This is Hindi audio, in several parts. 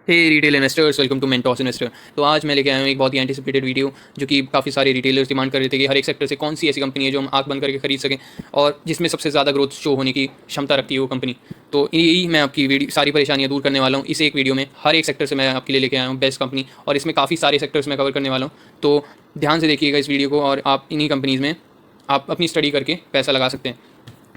Hey retail investors, welcome to Mentos investor. तो आज मैं लेके आया हूँ एक बहुत ही एंटिसिपेटेड वीडियो, जो कि काफ़ी सारे रिटेलर्स डिमांड कर रहे थे कि हर एक सेक्टर से कौन सी ऐसी कंपनी है जो हम आंख बंद करके खरीद सकें और जिसमें सबसे ज़्यादा ग्रोथ शो होने की क्षमता रखती है वो कंपनी। तो यही मैं आपकी वीडियो सारी परेशानियाँ दूर करने वाला हूँ इस एक वीडियो में। हर एक सेक्टर से मैं आपके लिए लेके आया हूँ बेस्ट कंपनी, और इसमें काफ़ी सारे सेक्टर्स मैं कवर करने वाला हूँ। तो ध्यान से देखिएगा इस वीडियो को, और आप इन्हीं कंपनीज़ में आप अपनी स्टडी करके पैसा लगा सकते हैं,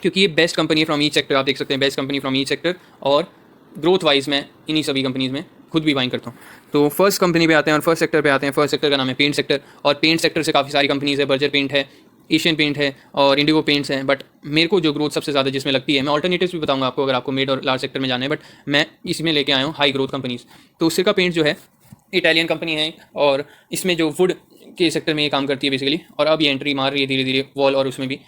क्योंकि ये best company from each sector. आप देख सकते हैं best company from each sector, और ग्रोथ वाइज मैं इन्हीं सभी कंपनीज़ में खुद भी बाइंग करता हूँ। तो फर्स्ट कंपनी पे आते हैं और फर्स्ट सेक्टर पे आते हैं। फर्स्ट सेक्टर का नाम है पेंट सेक्टर, और पेंट सेक्टर से काफ़ी सारी कंपनीज़ है। बर्जर पेंट है, एशियन पेंट है और इंडिगो पेंट्स हैं। बट मेरे को जो ग्रोथ सबसे ज़्यादा जिसमें लगती है, मैं ऑल्टरनेटिव्स भी बताऊंगा आपको अगर आपको मिड और लार्ज सेक्टर में जाना है, बट मैं इसमें लेके आया हूँ हाई ग्रोथ कंपनीज़। तो सिरका पेंट जो है इटालियन कंपनी है, और इसमें जो वुड के सेक्टर में ये काम करती है बेसिकली, और अब ये एंट्री मार रही है धीरे धीरे वॉल और उसमें भी।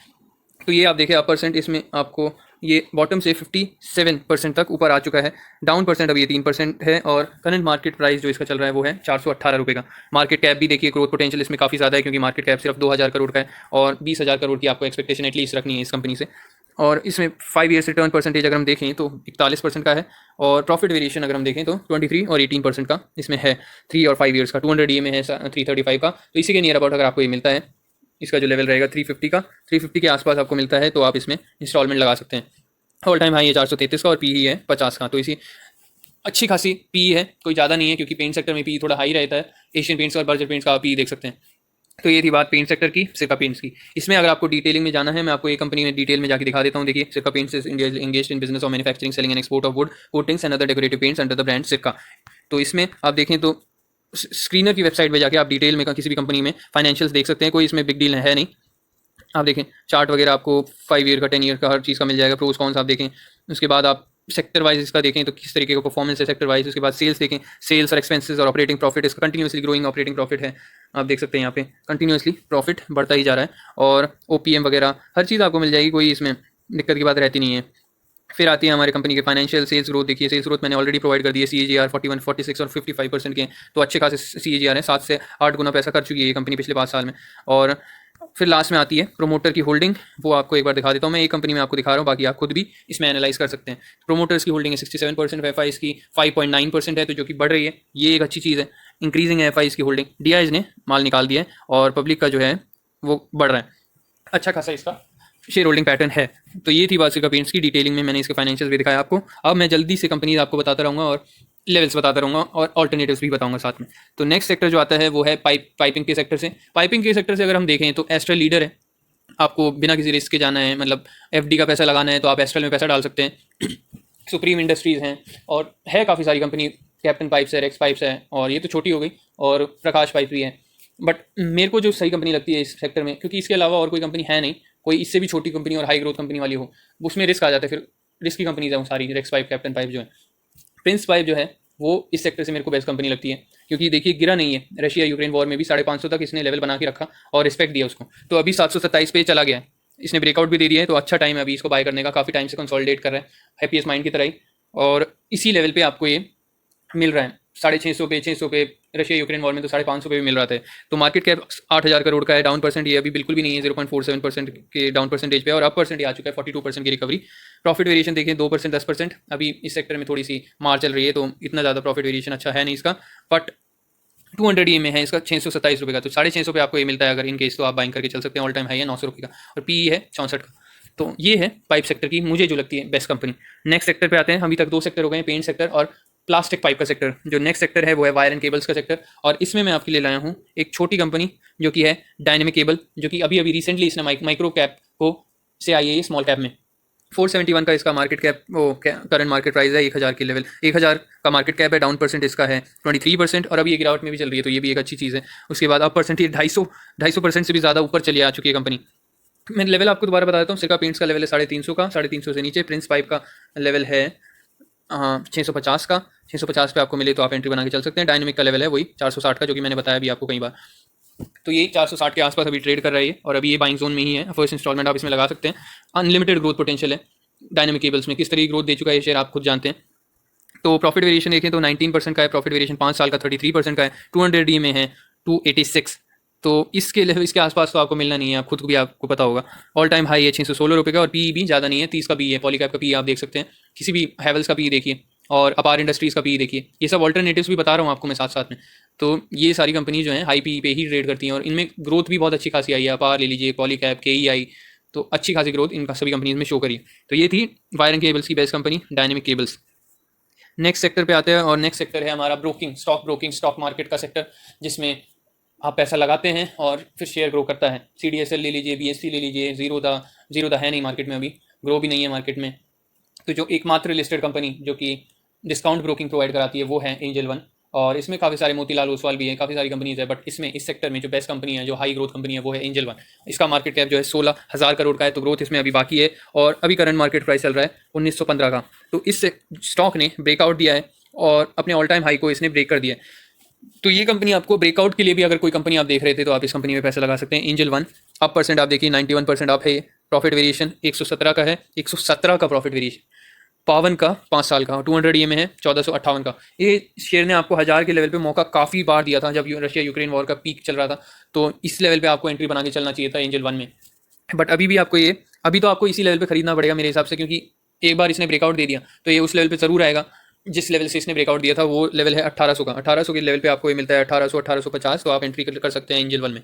तो ये आप देखें, अप परसेंट इसमें आपको ये बॉटम से 57% तक ऊपर आ चुका है। डाउन परसेंट अब ये 3% है, और करंट मार्केट प्राइस जो इसका चल रहा है वो है 418 रुपये का। मार्केट कैप भी देखिए, ग्रोथ पोटेंशियल इसमें काफ़ी ज़्यादा है, क्योंकि मार्केट कैप सिर्फ 2000 करोड़ का है, और 20,000 करोड़ की आपको एक्सपेक्टेशन एटलीस्ट रखनी है इस कंपनी से। और इसमें 5 ईयर्स रिटर्न परसेंटेज अगर हम देखें तो 41% का है, और प्रॉफिट वेरिएशन अगर हम देखें तो 23 और 18% का इसमें है। 3 और 5 ईयर्स का 200 DA में है 335 का। तो इसी के नियर अबाउट अगर आपको ये मिलता है, इसका जो लेवल रहेगा 350 का, 350 के आसपास आपको मिलता है, तो आप इसमें इंस्टॉलमेंट लगा सकते हैं। ऑल टाइम हाई है 433 का, और पी है 50 का। तो इसी अच्छी खासी पी है, कोई ज़्यादा नहीं है, क्योंकि पेंट सेक्टर में पी थोड़ा हाई रहता है। एशियन पेंट्स और बर्जर पेंट्स का आप पी देख सकते हैं। तो ये थी बात पेंट सेक्टर की, सिरका पेंट्स की। इसमें अगर आपको डिटेलिंग में जाना है, मैं आपको एक कंपनी में डिटेल में जाके दिखा देता हूँ। देखिए, सिरका paints is engaged in business of manufacturing, selling and export of would coatings and other decorative paints under the brand सिरका। तो इसमें आप देखें तो स्क्रीनर की वेबसाइट पर जाके आप डिटेल में किसी भी कंपनी में फाइनेंशियल्स देख सकते हैं। कोई इसमें बिग डील है नहीं। आप देखें चार्ट वगैरह आपको 5 ईयर का, 10 ईयर का, हर चीज़ का मिल जाएगा। प्रोज कौन सा आप देखें, उसके बाद आप सेक्टर वाइज इसका देखें तो किस तरीके का परफॉर्मेंस है सेक्टर वाइज। उसके बाद सेल्स देखें, सेल्स और एक्सपेंसेस और ऑपरेटिंग प्रॉफिट, इसका कंटिन्यूसली ग्रोइंग ऑपरेटिंग प्रॉफिट है। आप देख सकते हैं यहाँ पे कंटिन्यूसली प्रॉफिट बढ़ता ही जा रहा है, और OPM वगैरह हर चीज़ आपको मिल जाएगी, कोई इसमें दिक्कत की बात रहती नहीं है। फिर आती है हमारे कंपनी के फाइनेंशियल। सेल्स ग्रोथ देखिए, सेल्स ग्रोथ मैंने ऑलरेडी प्रोवाइड कर दी है। CAGR 41, 46 और 55% के, तो अच्छे खासे CAGR है। 7 से 8 गुना पैसा कर चुकी है ये कंपनी पिछले 5 साल में। और फिर लास्ट में आती है प्रोमोटर की होल्डिंग, वो आपको एक बार दिखा देता हूँ। मैं एक कंपनी में आपको दिखा रहा हूँ, बाकी आप खुद भी इसमें एनालाइज कर सकते हैं। प्रोमोटर्स की होल्डिंग है 67%, FIs की 5.9% है, तो जो कि बढ़ रही है, ये एक अच्छी चीज़ है। इंक्रीजिंग है FIs की होल्डिंग। DIs ने माल निकाल दिया है, और पब्लिक का जो है वो बढ़ रहा है। अच्छा खासा इसका शेयर होल्डिंग पैटर्न है। तो ये थी बात सिरका पेंट्स की। डिटेलिंग में मैंने इसके फाइनेंशियल भी दिखाया आपको। अब मैं जल्दी से कंपनीज आपको बताता रहूँगा, और लेवल्स बताता रहूँगा, और ऑल्टरनेटिव्स भी बताऊँगा साथ में। तो नेक्स्ट सेक्टर जो आता है वो है पाइपिंग के सेक्टर से। पाइपिंग के सेक्टर से अगर हम देखें तो एस्ट्रल लीडर है। आपको बिना किसी रिस्क के जाना है, मतलब FD का पैसा लगाना है, तो आप एस्ट्रल में पैसा डाल सकते हैं। सुप्रीम इंडस्ट्रीज़ हैं, और है काफ़ी सारी कंपनी। कैप्टन पाइप्स है, रेक्स पाइप्स है, और ये तो छोटी हो गई, और प्रकाश पाइप भी है। बट मेरे को जो सही कंपनी लगती है इस सेक्टर में, क्योंकि इसके अलावा और कोई कंपनी है नहीं, कोई इससे भी छोटी कंपनी और हाई ग्रोथ कंपनी वाली हो, उसमें रिस्क आ जाता है। फिर रिस्क की कंपनीज है वो सारी, रेक्स पाइप, कैप्टन पाइप जो है। प्रिंस पाइप जो है वो इस सेक्टर से मेरे को बेस्ट कंपनी लगती है, क्योंकि देखिए गिरा नहीं है। रशिया यूक्रेन वॉर में भी 550 तक इसने लेवल बना के रखा और रिस्पेक्ट दिया उसको। तो अभी 727 पे चला गया है, इसने ब्रेकआउट भी दे दिया है। तो अच्छा टाइम है अभी इसको बाय करने का। काफ़ी टाइम से कंसोलिडेट कर रहा है, हैप्पीएस्ट माइंड की तरह ही, और इसी लेवल पे आपको ये मिल रहा है 650 पे, 600 पे। रशिया यूक्रेन वॉर में तो 550 पे भी मिल रहा था। तो मार्केट कैप 8000 करोड़ का है। डाउन परसेंट ये अभी बिल्कुल भी नहीं है, 0.47% के डाउन परसेंटेज पे, और अप परसेंट आ चुका है 42% की रिकवरी। प्रॉफिट वेरिएशन देखें 2%, 10%। अभी इस सेक्टर में थोड़ी सी मार चल रही है, तो इतना ज़्यादा प्रॉफिट वेरिएशन अच्छा है नहीं इसका। बट 200 DA में है इसका 627 रुपये का, तो 650 पे आपको ये मिलता है अगर इन केस, तो आप बाइंग करके चल सकते हैं। ऑल टाइम हाई है 900 रुपये का, और PE है 64 का। तो ये है पाइप सेक्टर की मुझे जो लगती है बेस्ट कंपनी। नेक्स्ट सेक्टर पे आते हैं। अभी तक 2 सेक्टर हो गए हैं, पेंट सेक्टर और प्लास्टिक पाइप का सेक्टर। जो नेक्स्ट सेक्टर है वो है वायर एंड केबल्स का सेक्टर, और इसमें मैं आपके लिए लाया हूँ एक छोटी कंपनी जो कि है डायनेमिक केबल, जो कि अभी रिसेंटली इसने माइक्रो कैप को से आई है स्मॉल कैप में। 471 का इसका मार्केट कैप, वो करंट मार्केट प्राइस है 1000 के लेवल, 1000 का मार्केट कैप है। डाउन परसेंट इसका है 23%, और अभी ये गिरावट में भी चल रही है, तो ये भी एक अच्छी चीज़ है। उसके बाद अप परसेंट 250% से भी ज़्यादा ऊपर चली आ चुकी है कंपनी। मैं लेवल आपको दोबारा बता देता हूँ। सिरका पेंट्स का लेवल है 350 का, 350 से नीचे। प्रिंस पाइप का लेवल है 650 का, 650 पे आपको मिले तो आप एंट्री बना के चल सकते हैं। डायनेमिक का लेवल है वही 460 का, जो कि मैंने बताया भी आपको कई बार। तो ये 460 के आसपास अभी ट्रेड कर रहा है, और अभी ये बाइंग जोन में ही है। फर्स्ट इंस्टॉलमेंट आप इसमें लगा सकते हैं। अनलिमिटेड ग्रोथ पोटेंशियल है डायनेमिक केबल्स में। किस तरह की ग्रोथ दे चुका है ये शेयर आप खुद जानते हैं। तो प्रॉफिट वेरिएशन देखें तो 19% का है प्रॉफिट वेरिएशन, 5 साल का 33% का है। 200 DA में है 286। तो इसके लेवल, इसके आसपास तो आपको मिलना नहीं है, आप खुद को भी आपको पता होगा। ऑल टाइम हाई है 616 रुपये का, और PE भी ज़्यादा नहीं है, 30 का PE है। पॉलीकैप का PE आप देख सकते हैं, किसी भी हैवल्स का PE देखिए और अपार इंडस्ट्रीज़ का पी देखिए। ये सब ऑल्टरनेटिव्स भी बता रहा हूँ आपको मैं साथ साथ में। तो ये सारी कंपनी जो हैं हाई पी पे ही ट्रेड करती हैं और इनमें ग्रोथ भी बहुत अच्छी खासी आई है। अपार ले लीजिए, पॉलीकैब, KEI, तो अच्छी खासी ग्रोथ इन सभी कंपनीज में शो करी। तो ये थी वायर एंड केबल्स की best company dynamic cables. Next sector पे आते हैं और नेक्स्ट सेक्टर है हमारा ब्रोकिंग, स्टॉक मार्केट का सेक्टर, जिसमें आप पैसा लगाते हैं और फिर शेयर ग्रो करता है। CDSL ले लीजिए, BSE ले लीजिए, जीरोधा है नहीं मार्केट में, अभी ग्रो भी नहीं है मार्केट में। तो जो एकमात्र लिस्टेड कंपनी जो कि डिस्काउंट ब्रोकिंग प्रोवाइड कराती है वो है एंजल वन, और इसमें काफ़ी सारे मोतीलाल ओसवाल भी है, काफ़ी सारी कंपनीज है, बट इसमें इस सेक्टर में जो बेस्ट कंपनी है, जो हाई ग्रोथ कंपनी है, वो है एंजल वन। इसका मार्केट कैप जो है 16,000 करोड़ का है, तो ग्रोथ इसमें अभी बाकी है और अभी करंट मार्केट प्राइस चल रहा है 1915 का। तो इस स्टॉक ने ब्रेकआउट दिया है और अपने ऑल टाइम हाई को इसने ब्रेक कर दिया है। तो ये कंपनी आपको ब्रेकआउट के लिए भी, अगर कोई कंपनी आप देख रहे थे तो आप इस कंपनी में पैसे लगा सकते हैं। एंजल वन अप परसेंट आप देखिए 91% अप है। प्रॉफिट वेरिएशन 117 का है, 117 का प्रॉफिट वेरिएशन, 52 का 5 साल का, 200 EMA है 1458 का। ये शेयर ने आपको 1000 के लेवल पे मौका काफ़ी बार दिया था जब रशिया यूक्रेन वॉर का पीक चल रहा था। तो इस लेवल पे आपको एंट्री बना के चलना चाहिए था एंजल वन में। बट अभी भी आपको ये, अभी तो आपको इसी लेवल पे खरीदना पड़ेगा मेरे हिसाब से, क्योंकि एक बार इसने ब्रेकआउट दे दिया तो ये उस लेवल पे ज़रूर आएगा जिस लेवल से इसने ब्रेकआउट दिया था। वो लेवल है 1800 का। 1800 के लेवल पे आपको ये मिलता है 1800, 1850, तो आप एंट्री कर सकते हैं एंजल वन में।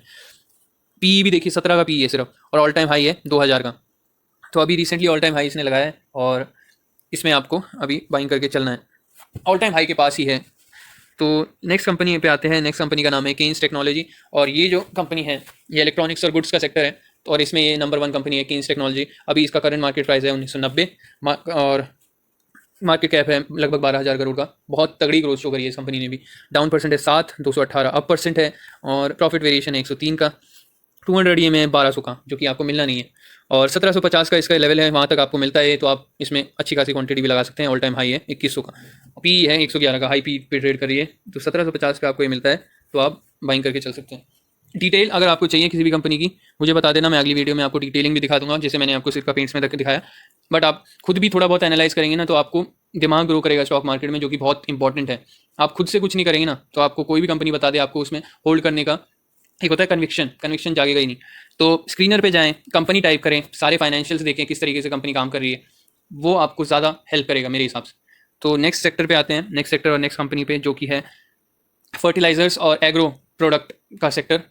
पी भी देखिए 17 का पी है सिर्फ, और ऑल टाइम हाई है 2000 का। तो अभी रिसेंटली ऑल टाइम हाई इसने लगाया है और इसमें आपको अभी बाइंग करके चलना है, ऑल टाइम हाई के पास ही है। तो नेक्स्ट कंपनी पे आते हैं। नेक्स्ट कंपनी का नाम है केन्स टेक्नोलॉजी, और ये जो कंपनी है ये इलेक्ट्रॉनिक्स और गुड्स का सेक्टर है, तो और इसमें ये नंबर 1 कंपनी है केन्स टेक्नोलॉजी। अभी इसका करंट मार्केट प्राइस है 1990 और मार्केट कैप है लगभग 12,000 करोड़ का। बहुत तगड़ी ग्रोथ शो करी है इस कंपनी ने भी। डाउन परसेंट है 7, 218 अप परसेंट है, और प्रॉफिट वेरिएशन है 103 का, 200 EMA है 1200 का, जो कि आपको मिलना नहीं है, और 1750 का इसका लेवल है, वहाँ तक आपको मिलता है। तो आप इसमें अच्छी खासी क्वांटिटी भी लगा सकते हैं। ऑल टाइम हाई है 2100 का, पी है 111 का, हाई पी पे ट्रेड कर रही है, तो 1750 पे आपको ये मिलता है, तो आप बाइंग करके चल सकते हैं। डिटेल अगर आपको चाहिए किसी भी कंपनी की मुझे बता देना, मैं अगली वीडियो में आपको डिटेलिंग भी दिखा दूंगा, जैसे मैंने आपको सिर्फ पेंट्स में दिखाया। बट आप खुद भी थोड़ा बहुत एनालाइज करेंगे ना, तो आपको दिमाग ग्रो करेगा स्टॉक मार्केट में, जो कि बहुत इंपॉर्टेंट है। आप खुद से कुछ नहीं करेंगे ना, तो आपको कोई भी कंपनी बता दे, आपको उसमें होल्ड करने का एक होता है कन्विक्शन जागेगा ही नहीं। तो स्क्रीनर पे जाएं, कंपनी टाइप करें, सारे फाइनेंशियल्स देखें किस तरीके से कंपनी काम कर रही है, वो आपको ज़्यादा हेल्प करेगा मेरे हिसाब से। तो नेक्स्ट सेक्टर पे आते हैं, नेक्स्ट सेक्टर और नेक्स्ट कंपनी पे, जो कि है फर्टिलाइजर्स और एग्रो प्रोडक्ट का सेक्टर,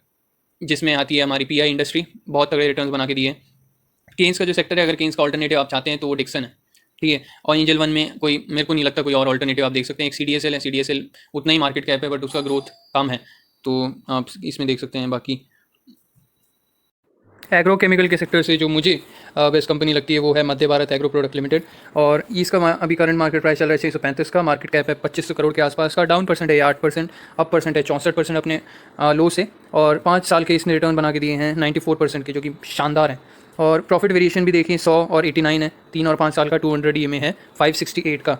जिसमें आती है हमारी PI इंडस्ट्री। बहुत तगड़े रिटर्न्स बना के दिए। केन्स का जो सेक्टर है, अगर केन्स का ऑल्टरनेटिव आप चाहते हैं तो वो डिक्सन है, ठीक है। और एंजल वन में कोई, मेरे को नहीं लगता कोई और ऑल्टरनेटिव आप देख सकते हैं। एक CDSL है, CDSL उतना ही मार्केट कैप है बट उसका ग्रोथ कम है, तो आप इसमें देख सकते हैं। बाकी एग्रो केमिकल के सेक्टर से जो मुझे बेस्ट कंपनी लगती है वो है मध्य भारत एग्रो प्रोडक्ट लिमिटेड, और इसका अभी करंट मार्केट प्राइस चल रहा है 635 का, मार्केट कैप है 2500 करोड़ के आसपास का। डाउन परसेंट है 8%, अप परसेंट है 64% अपने लो से, और 5 साल के इसने रिटर्न बना के दिए हैं 94% के, जो कि शानदार है। और प्रॉफिट वेरिएशन भी देखिए 100 और 89 है, 3 और 5 साल का, 200 EMA है 568 का।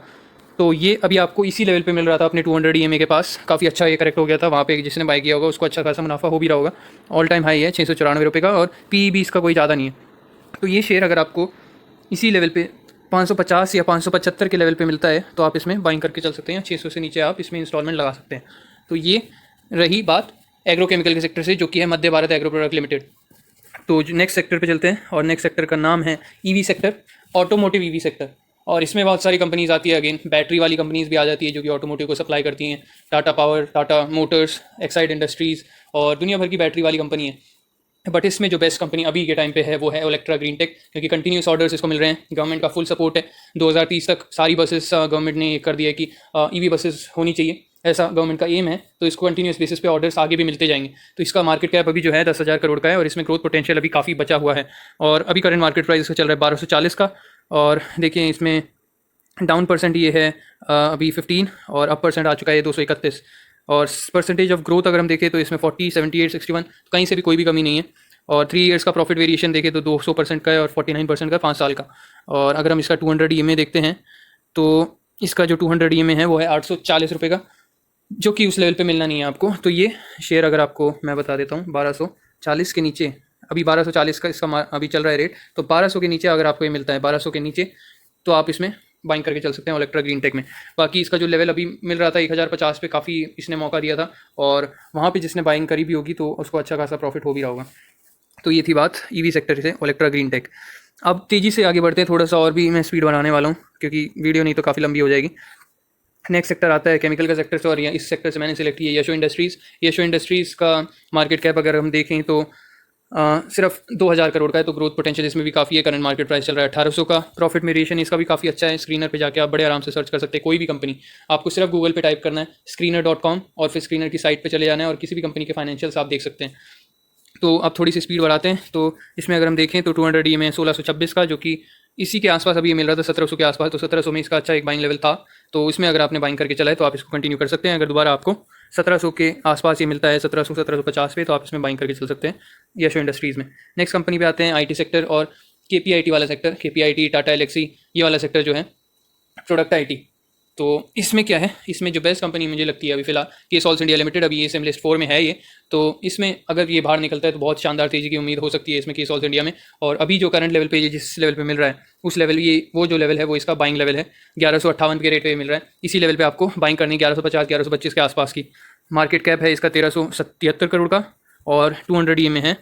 तो ये अभी आपको इसी लेवल पे मिल रहा था अपने 200 EMA के पास। काफ़ी अच्छा ये करेक्ट हो गया था वहाँ पे, जिसने बाय किया होगा उसको अच्छा खासा मुनाफा हो भी रहा होगा। ऑल टाइम हाई है 694 रुपये का, और PE भी इसका कोई ज़्यादा नहीं है। तो ये शेयर अगर आपको इसी लेवल पे 550 या 575 के लेवल पे मिलता है तो आप इसमें बाइंग करके चल सकते हैं। 600 से नीचे आप इसमें इंस्टॉलमेंट लगा सकते हैं। तो ये रही बात एग्रो केमिकल के सेक्टर से, जो कि है मध्य भारत एग्रो प्रोडक्ट लिमिटेड। तो नेक्स्ट सेक्टर पे चलते हैं, और नेक्स्ट सेक्टर का नाम है EV sector, automotive EV sector. और इसमें बहुत सारी कंपनीज आती है, अगेन बैटरी वाली कंपनीज भी आ जाती है जो कि ऑटोमोटिव को सप्लाई करती हैं। Tata power, Tata Motors, Exide industries, और दुनिया भर की बैटरी वाली कंपनी है। बट इसमें जो बेस्ट कंपनी अभी के टाइम पे है वो है ओलेक्ट्रा ग्रीन टेक, क्योंकि कंटिन्यूस ऑर्डर्स इसको मिल रहे हैं, गवर्नमेंट का फुल सपोर्ट है। 2030 तक सारी बसेस गवर्नमेंट ने कर दिया है कि EV बसेस होनी चाहिए, ऐसा गवर्नमेंट का एम है। तो इसको कंटिन्यूस बेसिस पे ऑर्डर्स आगे भी मिलते जाएंगे। तो इसका मार्केट कैप अभी जो है 10,000 करोड़ का है, और इसमें ग्रोथ पोटेंशियल अभी काफ़ी बचा हुआ है। और अभी करंट मार्केट प्राइस इसका चल रहा है 1240 का, और देखिए इसमें डाउन परसेंट ये है अभी 15, और अप परसेंट आ चुका है 231। और परसेंटेज ऑफ ग्रोथ अगर हम देखें तो इसमें 40, 78, 61 कहीं से भी कोई भी कमी नहीं है। और 3 ईयर्स का प्रॉफिट वेरिएशन देखें तो 200% का है, और 49% का 5 साल का। और अगर हम इसका 200 EMA देखते हैं तो इसका जो 200 EMA है वो है 840 रुपये का, जो कि उस लेवल पे मिलना नहीं है आपको। तो ये शेयर अगर आपको मैं बता देता हूँ 1240 के नीचे, अभी 1240 का इसका अभी चल रहा है रेट, तो 1200 के नीचे अगर आपको ये मिलता है 1200 के नीचे, तो आप इसमें बाइंग करके चल सकते हैं ओलेक्ट्रा ग्रीन टेक में। बाकी इसका जो लेवल अभी मिल रहा था 1050 पे, काफ़ी इसने मौका दिया था, और वहाँ पे जिसने बाइंग करी भी होगी तो उसको अच्छा खासा प्रॉफिट हो भी रहा होगा। तो ये थी बात EV सेक्टर से, ओलेक्ट्रा ग्रीन टेक। अब तेज़ी से आगे बढ़ते हैं, थोड़ा सा और भी मैं स्पीड बनाने वाला हूँ क्योंकि वीडियो नहीं तो काफ़ी लंबी हो जाएगी। नेक्स्ट सेक्टर आता है केमिकल का सेक्टर से, और इस सेक्टर से मैंने सिलेक्ट किया यशो इंडस्ट्रीज़। यशो इंडस्ट्रीज़ का मार्केट कैप अगर हम देखें तो सिर्फ 2000 करोड़ का है, तो ग्रोथ पोटेंशियल इसमें भी काफ़ी है। करंट मार्केट प्राइस चल रहा है 1800 का। प्रॉफिट मेरिएशन इसका भी काफ़ी अच्छा है। स्क्रीनर पे जाके आप बड़े आराम से सर्च कर सकते हैं कोई भी कंपनी। आपको सिर्फ गूगल पे टाइप करना है screener.com और फिर स्क्रीनर की साइट पे चले जाना है और किसी भी कंपनी के फाइनेंशियल्स आप देख सकते हैं। तो अब थोड़ी सी स्पीड बढ़ाते हैं, तो इसमें अगर हम देखें तो 200 ई में 1626 का, जो कि इसी के आसपास अभी ये मिल रहा था 1700 के आसपास, तो 1700 में इसका अच्छा एक बाइंग लेवल था। तो इसमें अगर आपने बाइंग करके चला है तो आप इसको कंटिन्यू कर सकते हैं। अगर दोबारा आपको 1700 के आसपास ये मिलता है 1700 1750 पे, तो आप इसमें बाइंग करके चल सकते हैं यशो इंडस्ट्रीज़ में। नेक्स्ट कंपनी पे आते हैं आईटी सेक्टर और केपीआईटी वाला सेक्टर। केपीआईटी, टाटा एलेक्सी, ये वाला सेक्टर जो है प्रोडक्ट आईटी। तो इसमें क्या है, इसमें जो बेस्ट कंपनी मुझे लगती है अभी फिलहाल केसॉल्स इंडिया लिमिटेड, अभी ये सेम लिस्ट 4 में है ये। तो इसमें अगर ये बाहर निकलता है तो बहुत शानदार तेजी की उम्मीद हो सकती है इसमें केसॉल्स इंडिया में। और अभी जो करंट लेवल पे ये जिस लेवल पे मिल रहा है उस लेवल, ये वो जो लेवल है वो इसका बाइंग लेवल है। 1158 के रेट पे मिल रहा है, इसी लेवल पे आपको बाइंग करनी है 1150 1125 के आसपास की। मार्केट कैप है इसका 1377 करोड़ का, और 200 ई में है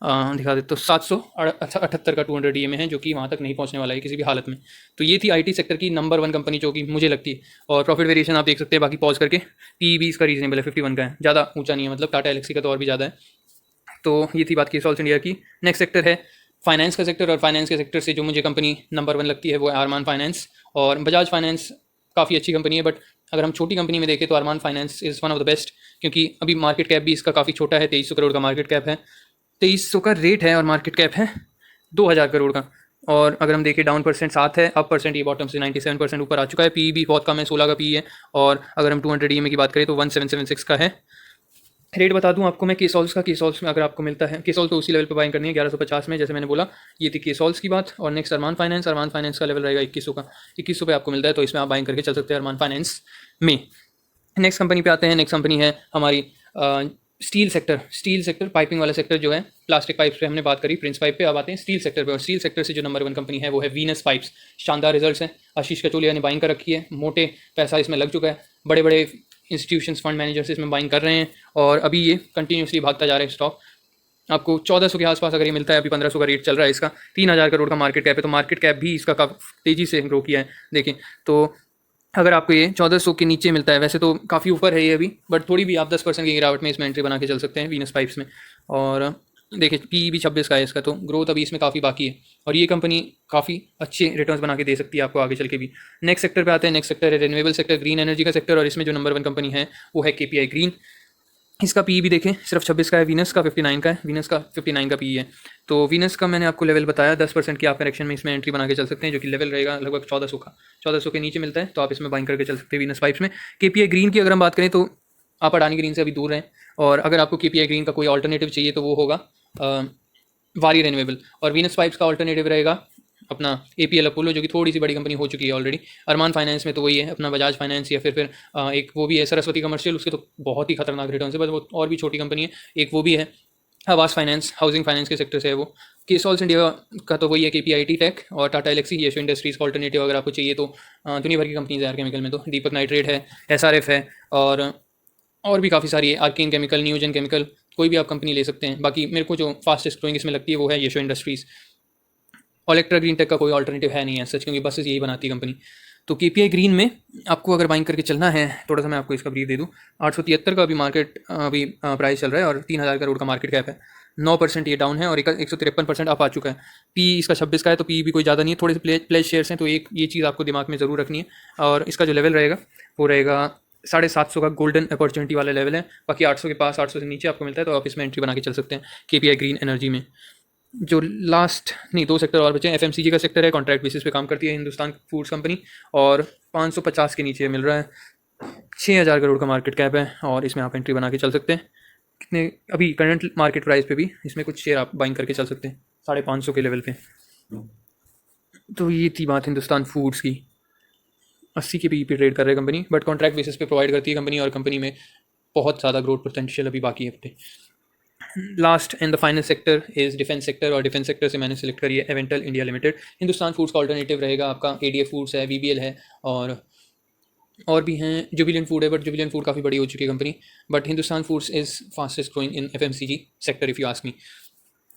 दिखा दे तो 778 का 200 डी में है, जो कि वहाँ तक नहीं पहुँचने वाला है किसी भी हालत में। तो ये थी आईटी सेक्टर की नंबर 1 कंपनी जो कि मुझे लगती है। और प्रॉफिट वेरिएशन आप देख सकते हैं बाकी पॉज करके। पी भी इसका रीजनेबल है, 51 का है, ज़्यादा ऊंचा नहीं है, मतलब टाटा एलेक्सी का तो और भी ज़्यादा है। तो ये थी बात की सॉल्स इंडिया की। नेक्स्ट सेक्टर है फाइनेंस का सेक्टर, और फाइनेंस के सेक्टर से जो मुझे कंपनी नंबर 1 लगती है वो है अरमान फाइनेंस और बजाज फाइनेंस। काफ़ी अच्छी कंपनी है, बट अगर हम छोटी कंपनी में देखें तो Arman finance is one of the best, क्योंकि अभी मार्केट कैप भी इसका काफ़ी छोटा है। 2300 करोड़ का मार्केट कैप है, 2300 का रेट है और मार्केट कैप है 2000 करोड़ का। और अगर हम देखें डाउन परसेंट 7 है, अप परसेंट ये बॉटम से 97% ऊपर आ चुका है। पी भी बहुत कम है, 16 का पी है। और अगर हम 200 ई में की बात करें तो 1776 का है। रेट बता दूं आपको मैं केसॉल्स का। केसॉल्स में अगर आपको मिलता है, केसॉल्स तो उसी लेवल पे बाइंग करनी है 1150 में, जैसे मैंने बोला। ये थी केसॉल्स की बात। और नेक्स्ट अरमान फाइनेंस। अरमान फाइनेंस का लेवल रहेगा 2100 का। 2100 पे आपको मिलता है, तो इसमें आप बाइंग करके चल सकते हैं अरमान फाइनेंस में। नेक्स्ट कंपनी पे आते हैं। नेक्स्ट कंपनी है हमारी steel sector. Steel sector piping वाला सेक्टर जो है, प्लास्टिक पाइप्स पे हमने बात करी, प्रिंस पाइप पे। अब आते हैं स्टील सेक्टर पे। और स्टील सेक्टर से जो नंबर 1 कंपनी है वो है वीनस पाइप्स। शानदार रिजल्ट्स हैं, आशीष कचोलिया ने बाइंग कर रखी है, मोटे पैसा इसमें लग चुका है, बड़े बड़े इंस्टीट्यूशंस फंड मैनेजर्स इसमें बाइंग कर रहे हैं, और अभी ये कंटिन्यूसली भागता जा रहा है स्टॉक। आपको 1400 के आसपास अगर ये मिलता है, अभी 1500 का रेट चल रहा है इसका, 3000 करोड़ का मार्केट कैप है। तो मार्केट कैप भी इसका काफ़ी तेज़ी से ग्रो किया है। देखें तो अगर आपको ये 1400 के नीचे मिलता है, वैसे तो काफ़ी ऊपर है ये अभी, बट थोड़ी भी आप 10% की गिरावट में इसमें एंट्री बना के चल सकते हैं वीनस पाइप्स में। और देखिए पी भी 26 का है इसका, तो ग्रोथ अभी इसमें काफ़ी बाकी है, और ये कंपनी काफ़ी अच्छे रिटर्न्स बना के दे सकती है आपको आगे चल के भी। नेक्स्ट सेक्टर पे आते हैं। नेक्स्ट सेक्टर है रिन्यूएबल सेक्टर, ग्रीन एनर्जी का सेक्टर, और इसमें जो नंबर 1 कंपनी है वो है केपीआई ग्रीन। इसका पी भी देखें सिर्फ 26 का है, वीनस का 59 का है। वीनस का 59 का पी है। तो वीनस का मैंने आपको लेवल बताया, 10% की आप करेक्शन में इसमें एंट्री बना के चल सकते हैं, जो कि लेवल रहेगा लगभग 1400 का। 1400 के नीचे मिलता है तो आप इसमें बाइंग करके चल सकते हैं वीनस पाइप्स में। केपीआई ग्रीन की अगर हम बात करें तो आप अडानी ग्रीन से अभी दूर हैं, और अगर आपको केपीआई ग्रीन का कोई ऑल्टरनेटिव चाहिए तो वो होगा वारी रिन्यूएबल। और वीनस पाइप्स का ऑल्टरनेटिव रहेगा अपना एपीएल अपोलो, जो कि थोड़ी सी बड़ी कंपनी हो चुकी है ऑलरेडी। अरमान फाइनेंस में तो वही है अपना बजाज फाइनेंस, या फिर एक वो भी है सरस्वती कमर्शियल, उसके तो बहुत ही खतरनाक रिटर्न है, बस वो और भी छोटी कंपनी है। एक वो भी है आवास फाइनेंस, हाउसिंग फाइनेंस के सेक्टर से है वो। केसॉल्स इंडिया का तो वही है केपीआईटी टेक और टाटा एलेक्सी, यशो इंडस्ट्रीज़ का ऑल्टरनेटिव अगर आपको चाहिए तो दुनिया भर की कंपनीज है यार केमिकल में, तो दीपक नाइट्रेट है, एसआरएफ है, और भी काफ़ी सारी है, आर्केन केमिकल, न्यूजन केमिकल, कोई भी आप कंपनी ले सकते हैं। बाकी मेरे को जो फास्टेस्ट ग्रोइंग इसमें लगती है वो है यशो इंडस्ट्रीज़। इलेक्ट्रा ग्रीन टेक का कोई ऑल्टरनेटिव है नहीं है सच, क्योंकि बसेस यही बनाती है कंपनी। तो केपीआई ग्रीन में आपको अगर बाइंग करके चलना है, थोड़ा सा मैं आपको इसका ब्रीफ दे दूँ। 873 का अभी मार्केट अभी प्राइस चल रहा है, और 3000 करोड़ का मार्केट कैप है। 9% ये डाउन है, और 153% अप आ चुका है। पी इसका 26 का है, तो पी भी कोई ज़्यादा नहीं है, थोड़े से प्लेज शेयर्स हैं, तो एक ये चीज़ आपको दिमाग में ज़रूर रखनी है। और इसका जो लेवल रहेगा वो रहेगा 750 का गोल्डन अपॉर्चुनिटी वाला लेवल है। बाकी 800 के पास, 800 से नीचे आपको मिलता है, तो आप इसमें एंट्री बना के चल सकते हैं केपीआई ग्रीन एनर्जी में। जो लास्ट नहीं 2 सेक्टर और बचे हैं। एफएमसीजी का सेक्टर है, कॉन्ट्रैक्ट बेसिस पे काम करती है हिंदुस्तान फूड्स कंपनी, और 550 के नीचे मिल रहा है। 6000 करोड़ का मार्केट कैप है, और इसमें आप एंट्री बना के चल सकते हैं। कितने अभी करंट मार्केट प्राइस पे भी इसमें कुछ शेयर आप बाइंग करके चल सकते हैं 550 के लेवल पे। तो ये थी बात हिंदुस्तान फूड्स की। 80 के पी पे ट्रेड कर रहे कंपनी, बट कॉन्ट्रैक्ट बेसिस पे प्रोवाइड करती है कंपनी, और कंपनी में बहुत ज़्यादा ग्रोथ पोटेंशियल अभी बाकी है। Last and the final sector is defence sector, और डिफेंस सेक्टर से मैंने सेलेक्ट करी है Avantel India limited. Hindustan foods का ऑल्टरनेटिव रहेगा आपका एडीएफ फूड्स है, वीबीएल है, और भी हैं। जुबिलेंट फूड है, बट जुबिलेंट फूड काफ़ी बड़ी हो चुकी है company, but Hindustan foods is fastest growing in FMCG sector if you ask me.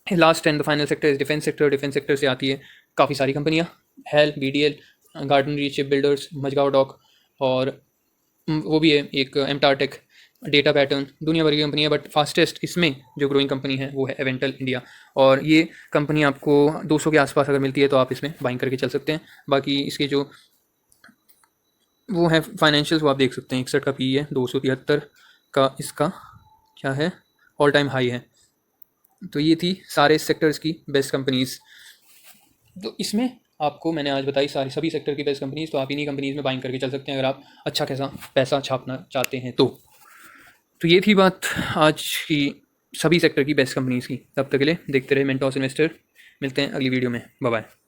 Last and the final sector is defence sector. Defence sector से आती है काफ़ी सारी कंपनियाँ, HAL, BDL, Garden Reach, shipbuilders, Mazagon dock, और वो भी है एक एमटारटेक, डेटा पैटर्न, दुनिया भर की कंपनी है, बट फास्टेस्ट इसमें जो ग्रोइंग कंपनी है वो है एवेंटल इंडिया। और ये कंपनी आपको 200 के आसपास अगर मिलती है तो आप इसमें बाइंग करके चल सकते हैं। बाकी इसके जो वो है फाइनेंशियल्स वो आप देख सकते हैं, 61 का पी है, 273 का इसका क्या है ऑल टाइम हाई है। तो ये थी सारे सेक्टर्स की बेस्ट कंपनीज़। तो इसमें आपको मैंने आज बताई सारी सभी सेक्टर की बेस्ट कंपनीज़, तो आप इन्हीं कंपनीज़ में बाइंग करके चल सकते हैं अगर आप अच्छा खासा पैसा छापना चाहते हैं तो ये थी बात आज की सभी सेक्टर की बेस्ट कंपनीज़ की। तब तक के लिए देखते रहे मेंटॉस इन्वेस्टर। मिलते हैं अगली वीडियो में। Bye bye.